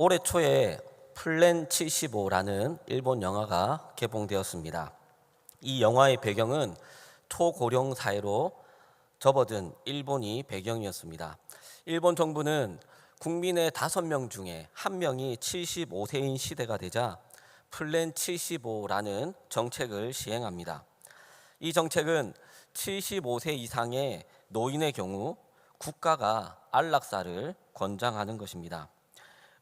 올해 초에 플랜 75라는 일본 영화가 개봉되었습니다. 이 영화의 배경은 초고령 사회로 접어든 일본이 배경이었습니다. 일본 정부는 국민의 5명 중에 1명이 75세인 시대가 되자 플랜 75라는 정책을 시행합니다. 이 정책은 75세 이상의 노인의 경우 국가가 안락사를 권장하는 것입니다.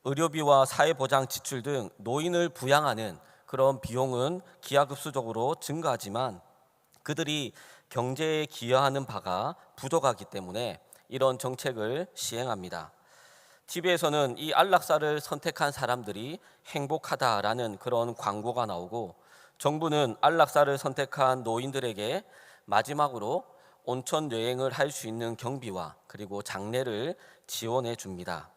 의료비와 사회보장 지출 등 노인을 부양하는 그런 비용은 기하급수적으로 증가하지만 그들이 경제에 기여하는 바가 부족하기 때문에 이런 정책을 시행합니다. TV에서는 이 안락사를 선택한 사람들이 행복하다라는 그런 광고가 나오고, 정부는 안락사를 선택한 노인들에게 마지막으로 온천 여행을 할 수 있는 경비와 그리고 장례를 지원해 줍니다.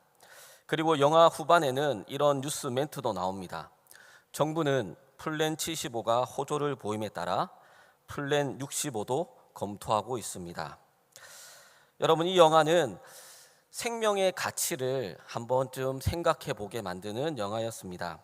그리고 영화 후반에는 이런 뉴스 멘트도 나옵니다. 정부는 플랜 75가 호조를 보임에 따라 플랜 65도 검토하고 있습니다. 여러분, 이 영화는 생명의 가치를 한 번쯤 생각해 보게 만드는 영화였습니다.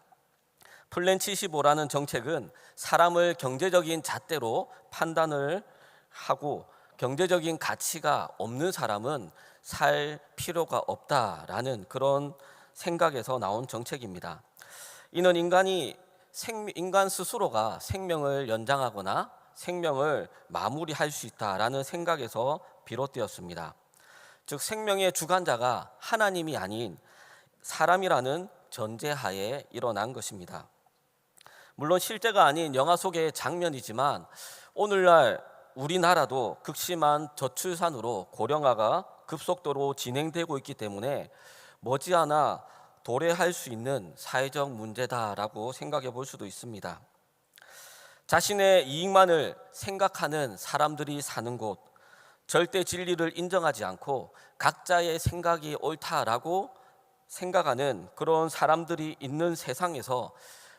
플랜 75라는 정책은 사람을 경제적인 잣대로 판단을 하고 경제적인 가치가 없는 사람은 살 필요가 없다라는 그런 생각에서 나온 정책입니다. 이는 인간 스스로가 생명을 연장하거나 생명을 마무리할 수 있다라는 생각에서 비롯되었습니다. 즉, 생명의 주관자가 하나님이 아닌 사람이라는 전제하에 일어난 것입니다. 물론 실제가 아닌 영화 속의 장면이지만 오늘날 우리나라도 극심한 저출산으로 고령화가 급속도로 진행되고 있기 때문에 머지않아 도래할 수 있는 사회적 문제다라고 생각해 볼 수도 있습니다. 자신의 이익만을 생각하는 사람들이 사는 곳, 절대 진리를 인정하지 않고 각자의 생각이 옳다라고 생각하는 그런 사람들이 있는 세상에서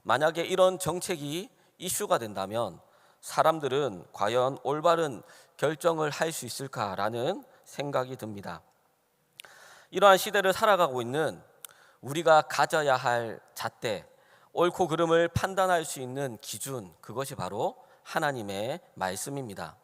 만약에 이런 정책이 이슈가 된다면 사람들은 과연 올바른 결정을 할 수 있을까라는 생각이 듭니다. 이러한 시대를 살아가고 있는 우리가 가져야 할 잣대, 옳고 그름을 판단할 수 있는 기준, 그것이 바로 하나님의 말씀입니다.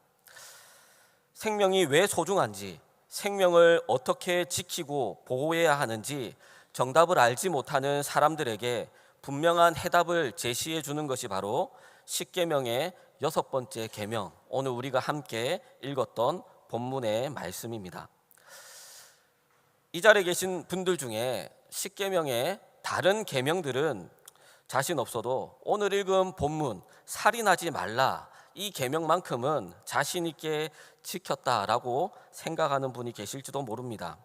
생명이 왜 소중한지, 생명을 어떻게 지키고 보호해야 하는지 정답을 알지 못하는 사람들에게 분명한 해답을 제시해 주는 것이 바로 십계명의 6번째 계명, 오늘 우리가 함께 읽었던 본문의 말씀입니다. 이 자리에 계신 분들 중에 십계명의 다른 계명들은 자신 없어도 오늘 읽은 본문 살인하지 말라, 이 계명만큼은 자신 있게 지켰다라고 생각하는 분이 계실지도 모릅니다.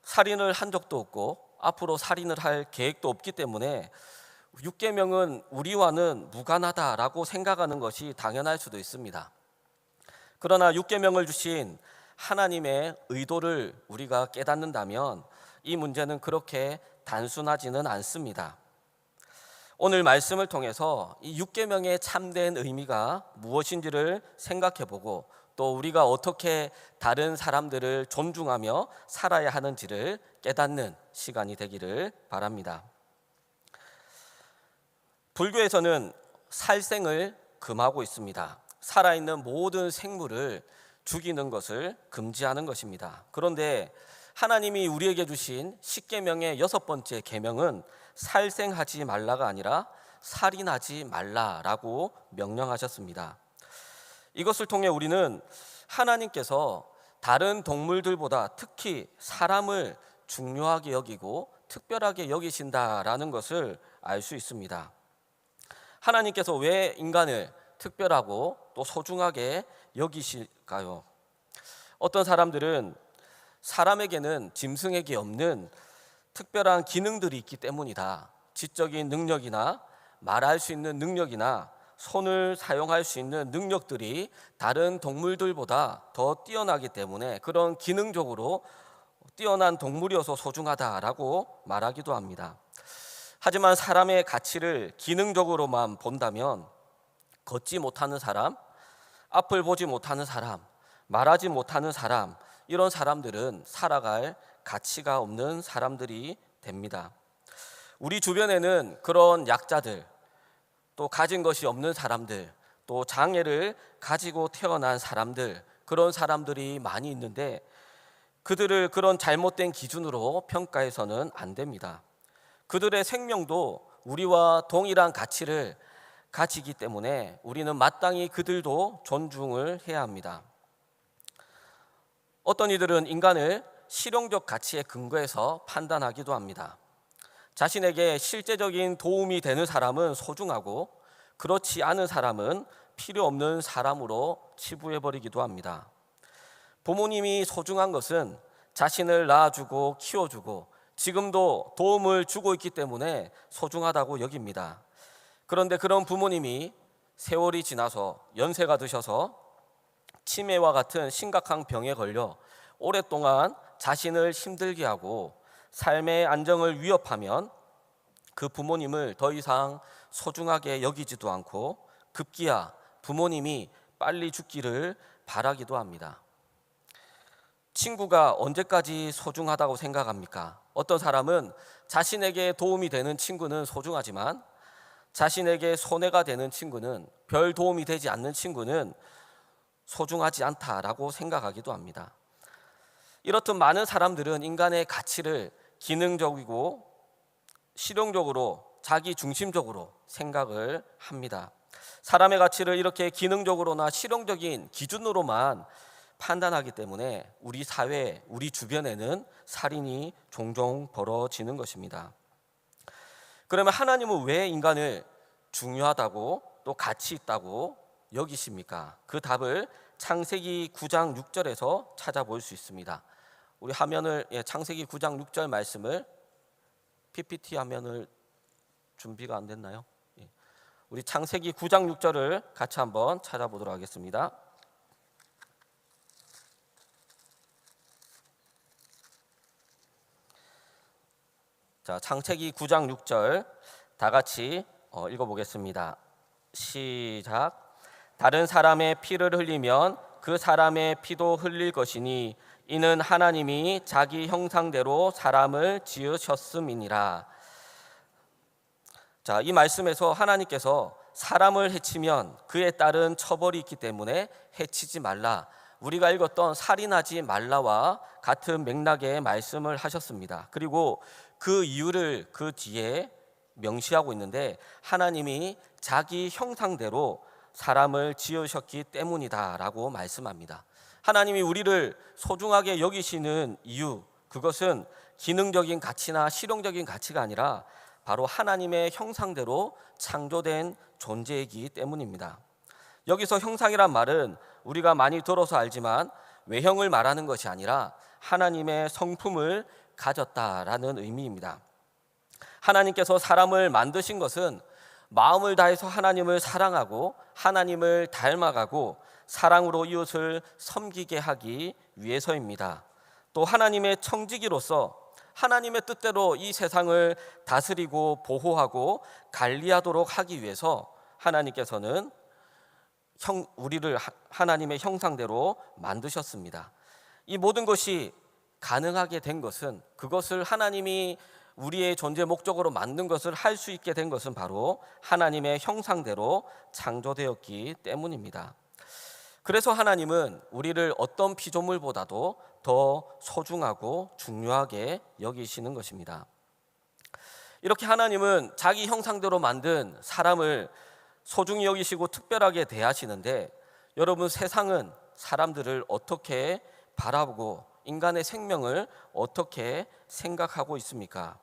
살인을 한 적도 없고 앞으로 살인을 할 계획도 없기 때문에 6계명은 우리와는 무관하다라고 생각하는 것이 당연할 수도 있습니다. 그러나 6계명을 주신 하나님의 의도를 우리가 깨닫는다면 이 문제는 그렇게 단순하지는 않습니다. 오늘 말씀을 통해서 이 6계명의 참된 의미가 무엇인지를 생각해보고 또 우리가 어떻게 다른 사람들을 존중하며 살아야 하는지를 깨닫는 시간이 되기를 바랍니다. 불교에서는 살생을 금하고 있습니다. 살아있는 모든 생물을 죽이는 것을 금지하는 것입니다. 그런데 하나님이 우리에게 주신 십계명의 6번째 계명은 살생하지 말라가 아니라 살인하지 말라라고 명령하셨습니다. 이것을 통해 우리는 하나님께서 다른 동물들보다 특히 사람을 중요하게 여기고 특별하게 여기신다라는 것을 알 수 있습니다. 하나님께서 왜 인간을 특별하고 또 소중하게 여기실까요? 어떤 사람들은 사람에게는 짐승에게 없는 특별한 기능들이 있기 때문이다. 지적인 능력이나 말할 수 있는 능력이나 손을 사용할 수 있는 능력들이 다른 동물들보다 더 뛰어나기 때문에 그런 기능적으로 뛰어난 동물이어서 소중하다라고 말하기도 합니다. 하지만 사람의 가치를 기능적으로만 본다면 걷지 못하는 사람, 앞을 보지 못하는 사람, 말하지 못하는 사람, 이런 사람들은 살아갈 가치가 없는 사람들이 됩니다. 우리 주변에는 그런 약자들, 또 가진 것이 없는 사람들, 또 장애를 가지고 태어난 사람들, 그런 사람들이 많이 있는데 그들을 그런 잘못된 기준으로 평가해서는 안 됩니다. 그들의 생명도 우리와 동일한 가치를 가지기 때문에 우리는 마땅히 그들도 존중을 해야 합니다. 어떤 이들은 인간을 실용적 가치에 근거해서 판단하기도 합니다. 자신에게 실제적인 도움이 되는 사람은 소중하고 그렇지 않은 사람은 필요 없는 사람으로 치부해버리기도 합니다. 부모님이 소중한 것은 자신을 낳아주고 키워주고 지금도 도움을 주고 있기 때문에 소중하다고 여깁니다. 그런데 그런 부모님이 세월이 지나서 연세가 드셔서 치매와 같은 심각한 병에 걸려 오랫동안 자신을 힘들게 하고 삶의 안정을 위협하면 그 부모님을 더 이상 소중하게 여기지도 않고 급기야 부모님이 빨리 죽기를 바라기도 합니다. 친구가 언제까지 소중하다고 생각합니까? 어떤 사람은 자신에게 도움이 되는 친구는 소중하지만 자신에게 손해가 되는 친구는, 별 도움이 되지 않는 친구는 소중하지 않다라고 생각하기도 합니다. 이렇듯 많은 사람들은 인간의 가치를 기능적이고 실용적으로, 자기 중심적으로 생각을 합니다. 사람의 가치를 이렇게 기능적으로나 실용적인 기준으로만 판단하기 때문에 우리 사회, 우리 주변에는 살인이 종종 벌어지는 것입니다. 그러면 하나님은 왜 인간을 중요하다고 또 가치 있다고 여기십니까? 그 답을 창세기 9장 6절에서 찾아볼 수 있습니다. 우리 화면을, 창세기 9장 6절 말씀을, PPT 화면을 준비가 안 됐나요? 우리 창세기 9장 6절을 같이 한번 찾아보도록 하겠습니다. 자, 창세기 9장 6절 다 같이 읽어보겠습니다. 시작. 다른 사람의 피를 흘리면 그 사람의 피도 흘릴 것이니 이는 하나님이 자기 형상대로 사람을 지으셨음이니라. 자, 이 말씀에서 하나님께서 사람을 해치면 그에 따른 처벌이 있기 때문에 해치지 말라, 우리가 읽었던 살인하지 말라와 같은 맥락의 말씀을 하셨습니다. 그리고 그 이유를 그 뒤에 명시하고 있는데 하나님이 자기 형상대로 사람을 지으셨기 때문이다라고 말씀합니다. 하나님이 우리를 소중하게 여기시는 이유, 그것은 기능적인 가치나 실용적인 가치가 아니라 바로 하나님의 형상대로 창조된 존재이기 때문입니다. 여기서 형상이란 말은 우리가 많이 들어서 알지만 외형을 말하는 것이 아니라 하나님의 성품을 가졌다라는 의미입니다. 하나님께서 사람을 만드신 것은 마음을 다해서 하나님을 사랑하고 하나님을 닮아가고 사랑으로 이웃을 섬기게 하기 위해서입니다. 또 하나님의 청지기로서 하나님의 뜻대로 이 세상을 다스리고 보호하고 관리하도록 하기 위해서 하나님께서는 우리를 하나님의 형상대로 만드셨습니다. 이 모든 것이 가능하게 된 것은, 그것을 하나님이 우리의 존재 목적으로 만든 것을 할 수 있게 된 것은 바로 하나님의 형상대로 창조되었기 때문입니다. 그래서 하나님은 우리를 어떤 피조물보다도 더 소중하고 중요하게 여기시는 것입니다. 이렇게 하나님은 자기 형상대로 만든 사람을 소중히 여기시고 특별하게 대하시는데, 여러분, 세상은 사람들을 어떻게 바라보고 인간의 생명을 어떻게 생각하고 있습니까?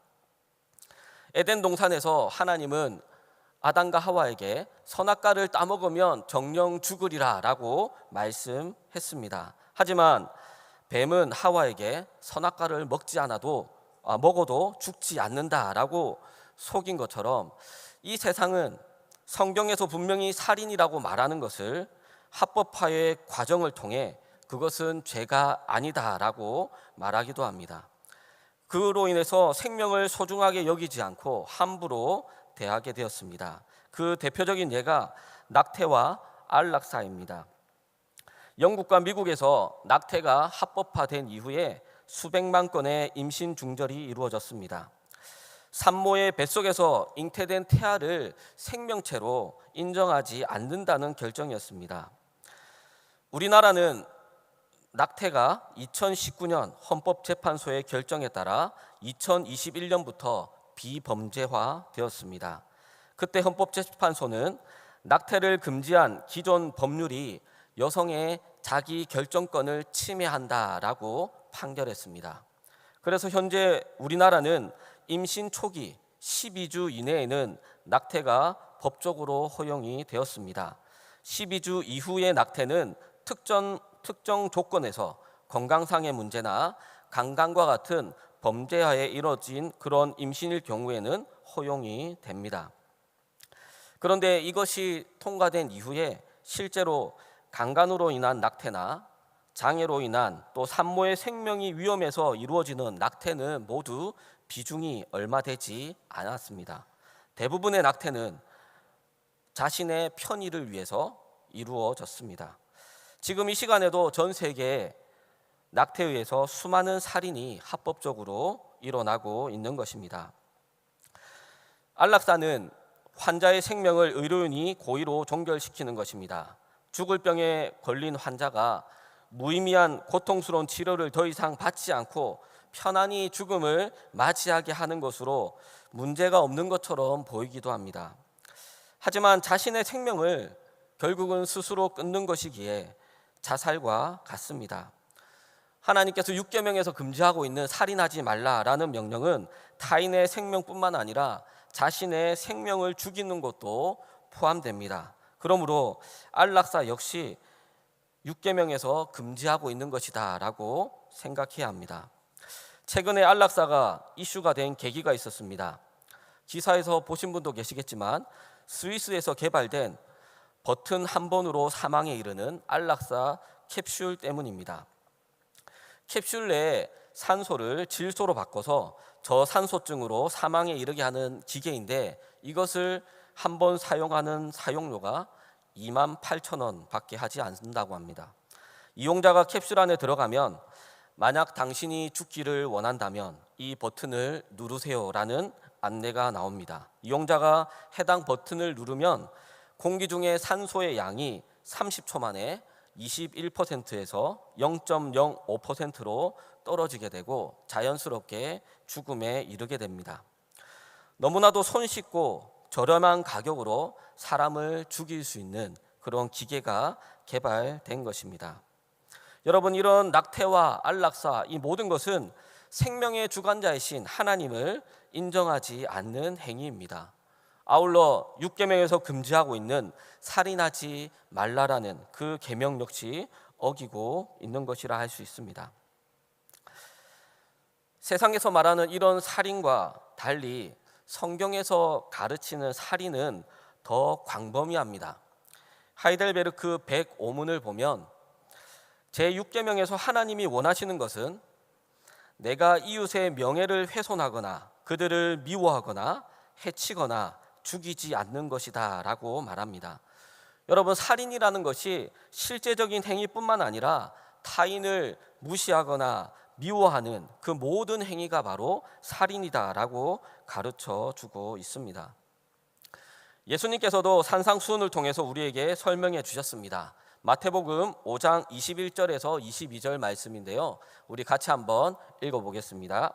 에덴 동산에서 하나님은 아담과 하와에게 선악과를 따먹으면 정령 죽으리라 라고 말씀했습니다. 하지만 뱀은 하와에게 선악과를 먹어도 죽지 않는다라고 속인 것처럼, 이 세상은 성경에서 분명히 살인이라고 말하는 것을 합법화의 과정을 통해 그것은 죄가 아니다라고 말하기도 합니다. 그로 인해서 생명을 소중하게 여기지 않고 함부로 대하게 되었습니다. 그 대표적인 예가 낙태와 안락사입니다. 영국과 미국에서 낙태가 합법화된 이후에 수백만 건의 임신 중절이 이루어졌습니다. 산모의 뱃속에서 잉태된 태아를 생명체로 인정하지 않는다는 결정이었습니다. 우리나라는 낙태가 2019년 헌법재판소의 결정에 따라 2021년부터 비범죄화되었습니다. 그때 헌법재판소는 낙태를 금지한 기존 법률이 여성의 자기 결정권을 침해한다라고 판결했습니다. 그래서 현재 우리나라는 임신 초기 12주 이내에는 낙태가 법적으로 허용이 되었습니다. 12주 이후의 낙태는 특정 조건에서 건강상의 문제나 강간과 같은 범죄하에 이뤄진 그런 임신일 경우에는 허용이 됩니다. 그런데 이것이 통과된 이후에 실제로 강간으로 인한 낙태나 장애로 인한 또 산모의 생명이 위험해서 이루어지는 낙태는 모두 비중이 얼마 되지 않았습니다. 대부분의 낙태는 자신의 편의를 위해서 이루어졌습니다. 지금 이 시간에도 전 세계에 낙태에 의해서 수많은 살인이 합법적으로 일어나고 있는 것입니다. 안락사는 환자의 생명을 의료인이 고의로 종결시키는 것입니다. 죽을 병에 걸린 환자가 무의미한 고통스러운 치료를 더 이상 받지 않고 편안히 죽음을 맞이하게 하는 것으로 문제가 없는 것처럼 보이기도 합니다. 하지만 자신의 생명을 결국은 스스로 끊는 것이기에 자살과 같습니다. 하나님께서 6계명에서 금지하고 있는 살인하지 말라라는 명령은 타인의 생명뿐만 아니라 자신의 생명을 죽이는 것도 포함됩니다. 그러므로 안락사 역시 6계명에서 금지하고 있는 것이다라고 생각해야 합니다. 최근에 안락사가 이슈가 된 계기가 있었습니다. 기사에서 보신 분도 계시겠지만 스위스에서 개발된 버튼 한 번으로 사망에 이르는 안락사 캡슐 때문입니다. 캡슐 내에 산소를 질소로 바꿔서 저산소증으로 사망에 이르게 하는 기계인데 이것을 한 번 사용하는 사용료가 28,000원 밖에 하지 않는다고 합니다. 이용자가 캡슐 안에 들어가면 만약 당신이 죽기를 원한다면 이 버튼을 누르세요라는 안내가 나옵니다. 이용자가 해당 버튼을 누르면 공기 중에 산소의 양이 30초 만에 21%에서 0.05%로 떨어지게 되고 자연스럽게 죽음에 이르게 됩니다. 너무나도 손쉽고 저렴한 가격으로 사람을 죽일 수 있는 그런 기계가 개발된 것입니다. 여러분, 이런 낙태와 안락사 이 모든 것은 생명의 주관자이신 하나님을 인정하지 않는 행위입니다. 아울러 6계명에서 금지하고 있는 살인하지 말라라는 그 계명 역시 어기고 있는 것이라 할 수 있습니다. 세상에서 말하는 이런 살인과 달리 성경에서 가르치는 살인은 더 광범위합니다. 하이델베르크 105문을 보면 제6계명에서 하나님이 원하시는 것은 내가 이웃의 명예를 훼손하거나 그들을 미워하거나 해치거나 죽이지 않는 것이다 라고 말합니다. 여러분, 살인이라는 것이 실제적인 행위뿐만 아니라 타인을 무시하거나 미워하는 그 모든 행위가 바로 살인이다 라고 가르쳐 주고 있습니다. 예수님께서도 산상수훈을 통해서 우리에게 설명해 주셨습니다. 마태복음 5장 21절에서 22절 말씀인데요, 우리 같이 한번 읽어보겠습니다.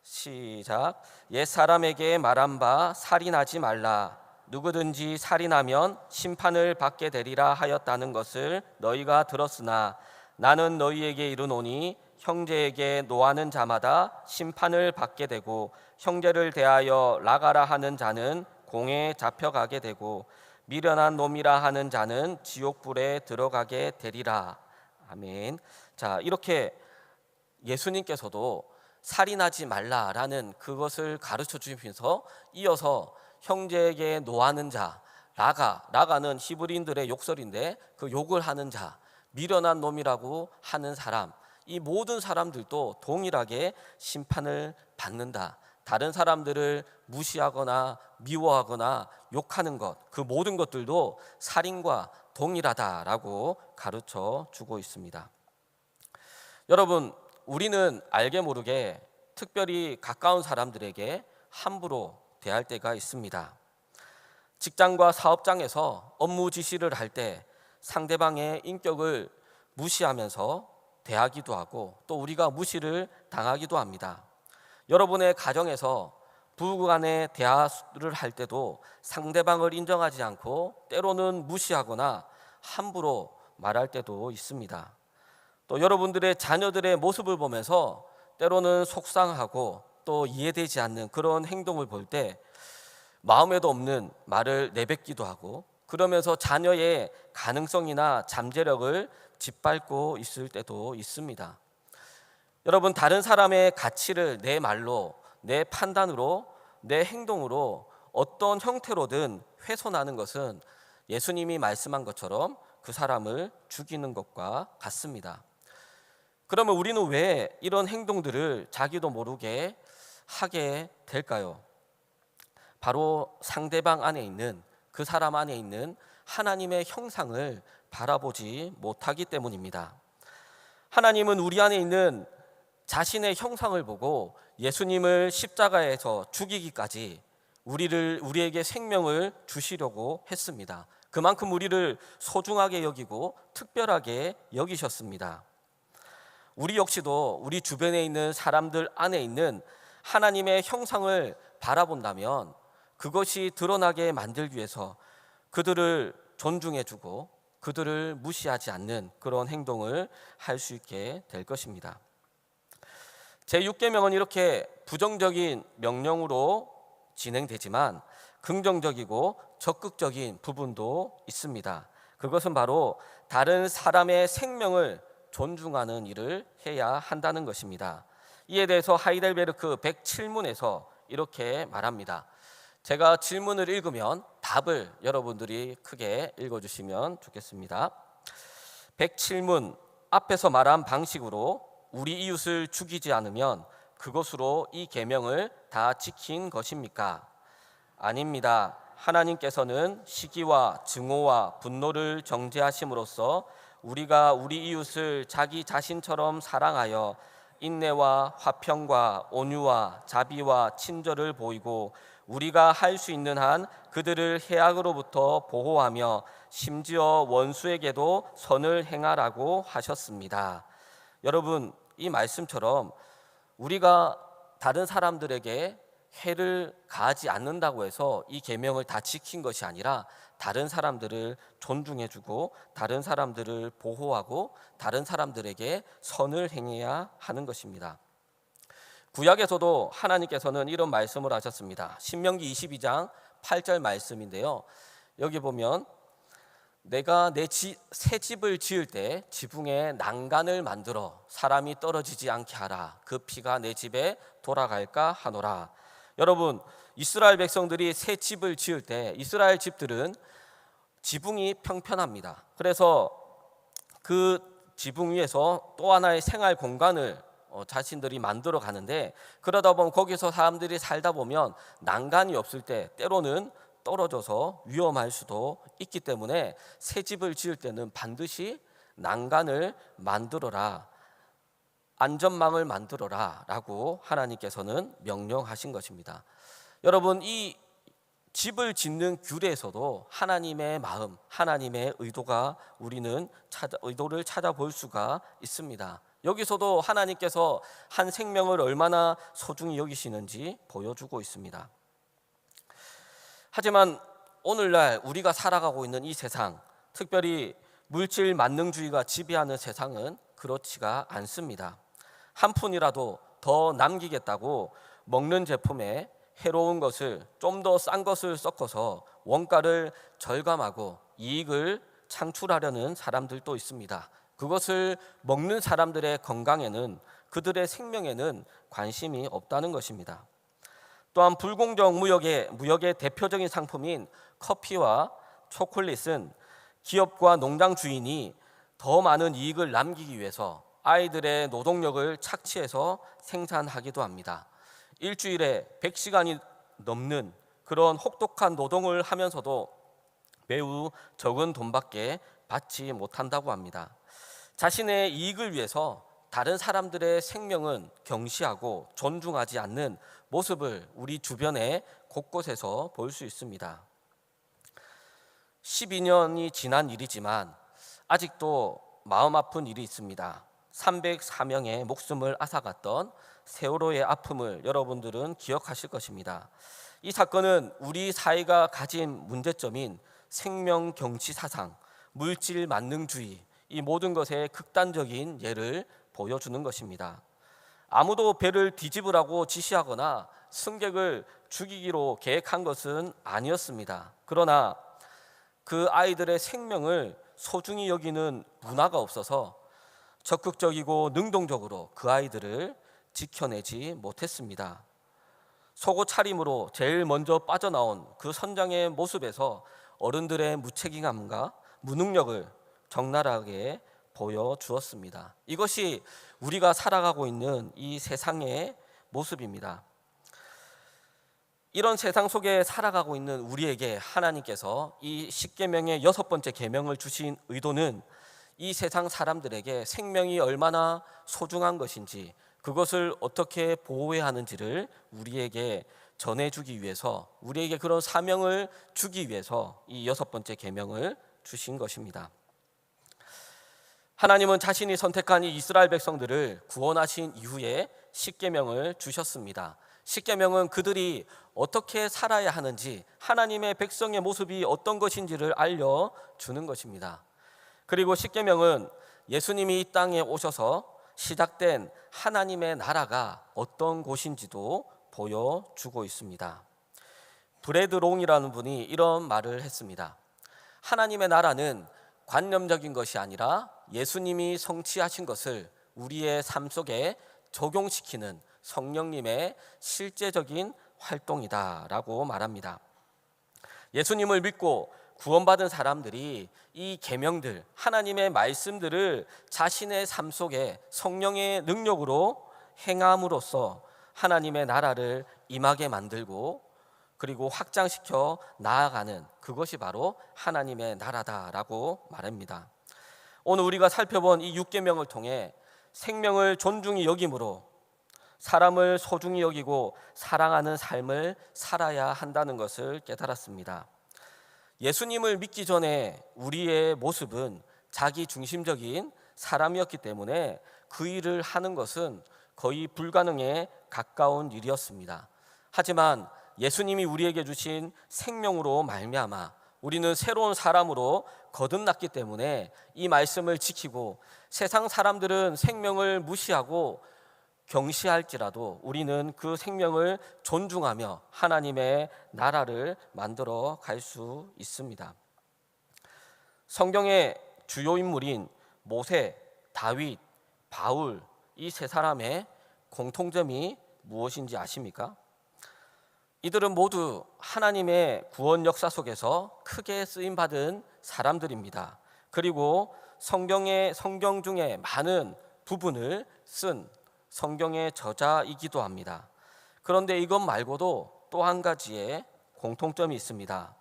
시작. 옛 사람에게 말한 바 살인하지 말라. 누구든지 살인하면 심판을 받게 되리라 하였다는 것을 너희가 들었으나 나는 너희에게 이르노니 형제에게 노하는 자마다 심판을 받게 되고 형제를 대하여 나가라 하는 자는 공에 잡혀가게 되고 미련한 놈이라 하는 자는 지옥불에 들어가게 되리라. 아멘. 자, 이렇게 예수님께서도 살인하지 말라라는 그것을 가르쳐 주시면서 이어서 형제에게 노하는 자, 라가는 히브리인들의 욕설인데 그 욕을 하는 자, 미련한 놈이라고 하는 사람, 이 모든 사람들도 동일하게 심판을 받는다. 다른 사람들을 무시하거나 미워하거나 욕하는 것, 그 모든 것들도 살인과 동일하다라고 가르쳐 주고 있습니다. 여러분, 우리는 알게 모르게 특별히 가까운 사람들에게 함부로 대할 때가 있습니다. 직장과 사업장에서 업무 지시를 할 때 상대방의 인격을 무시하면서 대하기도 하고 또 우리가 무시를 당하기도 합니다. 여러분의 가정에서 부부 간의 대화를 할 때도 상대방을 인정하지 않고 때로는 무시하거나 함부로 말할 때도 있습니다. 또 여러분들의 자녀들의 모습을 보면서 때로는 속상하고 또 이해되지 않는 그런 행동을 볼 때 마음에도 없는 말을 내뱉기도 하고 그러면서 자녀의 가능성이나 잠재력을 짓밟고 있을 때도 있습니다. 여러분, 다른 사람의 가치를 내 말로, 내 판단으로, 내 행동으로 어떤 형태로든 훼손하는 것은 예수님이 말씀한 것처럼 그 사람을 죽이는 것과 같습니다. 그러면 우리는 왜 이런 행동들을 자기도 모르게 하게 될까요? 바로 상대방 안에 있는, 그 사람 안에 있는 하나님의 형상을 바라보지 못하기 때문입니다. 하나님은 우리 안에 있는 자신의 형상을 보고 예수님을 십자가에서 죽이기까지 우리에게 생명을 주시려고 했습니다. 그만큼 우리를 소중하게 여기고 특별하게 여기셨습니다. 우리 역시도 우리 주변에 있는 사람들 안에 있는 하나님의 형상을 바라본다면 그것이 드러나게 만들기 위해서 그들을 존중해주고 그들을 무시하지 않는 그런 행동을 할 수 있게 될 것입니다. 제6계명은 이렇게 부정적인 명령으로 진행되지만 긍정적이고 적극적인 부분도 있습니다. 그것은 바로 다른 사람의 생명을 존중하는 일을 해야 한다는 것입니다. 이에 대해서 하이델베르크 107문에서 이렇게 말합니다. 제가 질문을 읽으면 답을 여러분들이 크게 읽어주시면 좋겠습니다. 107문 앞에서 말한 방식으로 우리 이웃을 죽이지 않으면 그것으로 이 계명을 다 지킨 것입니까? 아닙니다. 하나님께서는 시기와 증오와 분노를 정죄하심으로써 우리가 우리 이웃을 자기 자신처럼 사랑하여 인내와 화평과 온유와 자비와 친절을 보이고 우리가 할 수 있는 한 그들을 해악으로부터 보호하며 심지어 원수에게도 선을 행하라고 하셨습니다. 여러분, 이 말씀처럼 우리가 다른 사람들에게 해를 가하지 않는다고 해서 이 계명을 다 지킨 것이 아니라 다른 사람들을 존중해주고 다른 사람들을 보호하고 다른 사람들에게 선을 행해야 하는 것입니다. 구약에서도 하나님께서는 이런 말씀을 하셨습니다. 신명기 22장 8절 말씀인데요. 여기 보면 내가 새 집을 지을 때 지붕에 난간을 만들어 사람이 떨어지지 않게 하라. 그 피가 내 집에 돌아갈까 하노라. 여러분, 이스라엘 백성들이 새 집을 지을 때 이스라엘 집들은 지붕이 평편합니다. 그래서 그 지붕 위에서 또 하나의 생활 공간을 자신들이 만들어 가는데 그러다 보면 거기서 사람들이 살다 보면 난간이 없을 때 때로는 떨어져서 위험할 수도 있기 때문에 새 집을 지을 때는 반드시 난간을 만들어라, 안전망을 만들어라 라고 하나님께서는 명령하신 것입니다. 여러분, 이 집을 짓는 규례에서도 하나님의 마음, 하나님의 의도를 찾아볼 수가 있습니다. 여기서도 하나님께서 한 생명을 얼마나 소중히 여기시는지 보여주고 있습니다. 하지만 오늘날 우리가 살아가고 있는 이 세상, 특별히 물질 만능주의가 지배하는 세상은 그렇지가 않습니다. 한 푼이라도 더 남기겠다고 먹는 제품에 해로운 것을 좀 더 싼 것을 섞어서 원가를 절감하고 이익을 창출하려는 사람들도 있습니다. 그것을 먹는 사람들의 건강에는, 그들의 생명에는 관심이 없다는 것입니다. 또한 불공정 무역의 대표적인 상품인 커피와 초콜릿은 기업과 농장 주인이 더 많은 이익을 남기기 위해서 아이들의 노동력을 착취해서 생산하기도 합니다. 일주일에 100시간이 넘는 그런 혹독한 노동을 하면서도 매우 적은 돈밖에 받지 못한다고 합니다. 자신의 이익을 위해서 다른 사람들의 생명은 경시하고 존중하지 않는 모습을 우리 주변에 곳곳에서 볼 수 있습니다. 12년이 지난 일이지만 아직도 마음 아픈 일이 있습니다. 304명의 목숨을 앗아갔던 세월호의 아픔을 여러분들은 기억하실 것입니다. 이 사건은 우리 사회가 가진 문제점인 생명 경시 사상, 물질 만능주의, 이 모든 것의 극단적인 예를 보여주는 것입니다. 아무도 배를 뒤집으라고 지시하거나 승객을 죽이기로 계획한 것은 아니었습니다. 그러나 그 아이들의 생명을 소중히 여기는 문화가 없어서 적극적이고 능동적으로 그 아이들을 지켜내지 못했습니다. 속옷 차림으로 제일 먼저 빠져나온 그 선장의 모습에서 어른들의 무책임함과 무능력을 적나라하게 보여주었습니다. 이것이 우리가 살아가고 있는 이 세상의 모습입니다. 이런 세상 속에 살아가고 있는 우리에게 하나님께서 이 십계명의 6번째 계명을 주신 의도는 이 세상 사람들에게 생명이 얼마나 소중한 것인지, 그것을 어떻게 보호해야 하는지를 우리에게 전해주기 위해서, 우리에게 그런 사명을 주기 위해서 이 6번째 계명을 주신 것입니다. 하나님은 자신이 선택한 이 이스라엘 백성들을 구원하신 이후에 십계명을 주셨습니다. 십계명은 그들이 어떻게 살아야 하는지, 하나님의 백성의 모습이 어떤 것인지를 알려주는 것입니다. 그리고 십계명은 예수님이 이 땅에 오셔서 시작된 하나님의 나라가 어떤 곳인지도 보여주고 있습니다. 브래드 롱이라는 분이 이런 말을 했습니다. 하나님의 나라는 관념적인 것이 아니라 예수님이 성취하신 것을 우리의 삶 속에 적용시키는 성령님의 실제적인 활동이다라고 말합니다. 예수님을 믿고 구원받은 사람들이 이 계명들, 하나님의 말씀들을 자신의 삶 속에 성령의 능력으로 행함으로써 하나님의 나라를 임하게 만들고 그리고 확장시켜 나아가는, 그것이 바로 하나님의 나라다라고 말합니다. 오늘 우리가 살펴본 이 6계명을 통해 생명을 존중히 여김으로 사람을 소중히 여기고 사랑하는 삶을 살아야 한다는 것을 깨달았습니다. 예수님을 믿기 전에 우리의 모습은 자기 중심적인 사람이었기 때문에 그 일을 하는 것은 거의 불가능에 가까운 일이었습니다. 하지만 예수님이 우리에게 주신 생명으로 말미암아 우리는 새로운 사람으로 거듭났기 때문에 이 말씀을 지키고, 세상 사람들은 생명을 무시하고 경시할지라도 우리는 그 생명을 존중하며 하나님의 나라를 만들어 갈 수 있습니다. 성경의 주요 인물인 모세, 다윗, 바울, 이 세 사람의 공통점이 무엇인지 아십니까? 이들은 모두 하나님의 구원 역사 속에서 크게 쓰임받은 사람들입니다. 그리고 성경 중에 많은 부분을 쓴 성경의 저자이기도 합니다. 그런데 이것 말고도 또 한 가지의 공통점이 있습니다.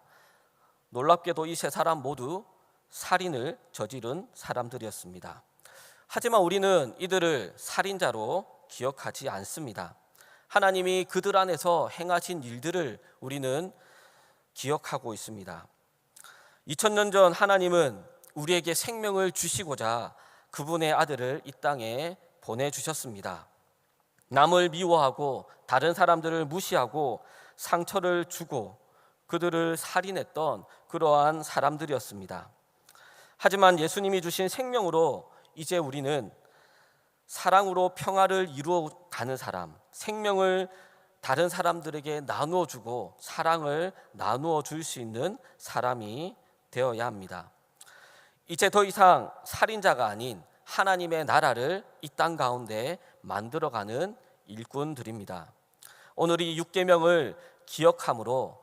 놀랍게도 이 세 사람 모두 살인을 저지른 사람들이었습니다. 하지만 우리는 이들을 살인자로 기억하지 않습니다. 하나님이 그들 안에서 행하신 일들을 우리는 기억하고 있습니다. 2000년 전 하나님은 우리에게 생명을 주시고자 그분의 아들을 이 땅에 보내주셨습니다. 남을 미워하고 다른 사람들을 무시하고 상처를 주고 그들을 살인했던 그러한 사람들이었습니다. 하지만 예수님이 주신 생명으로 이제 우리는 사랑으로 평화를 이루어가는 사람, 생명을 다른 사람들에게 나누어 주고 사랑을 나누어 줄 수 있는 사람이 되어야 합니다. 이제 더 이상 살인자가 아닌 하나님의 나라를 이 땅 가운데 만들어가는 일꾼들입니다. 오늘 이 6계명을 기억함으로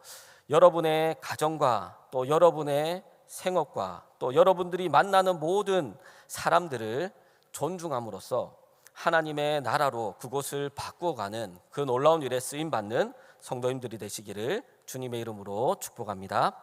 여러분의 가정과 또 여러분의 생업과 또 여러분들이 만나는 모든 사람들을 존중함으로써 하나님의 나라로 그곳을 바꾸어가는 그 놀라운 일에 쓰임받는 성도님들이 되시기를 주님의 이름으로 축복합니다.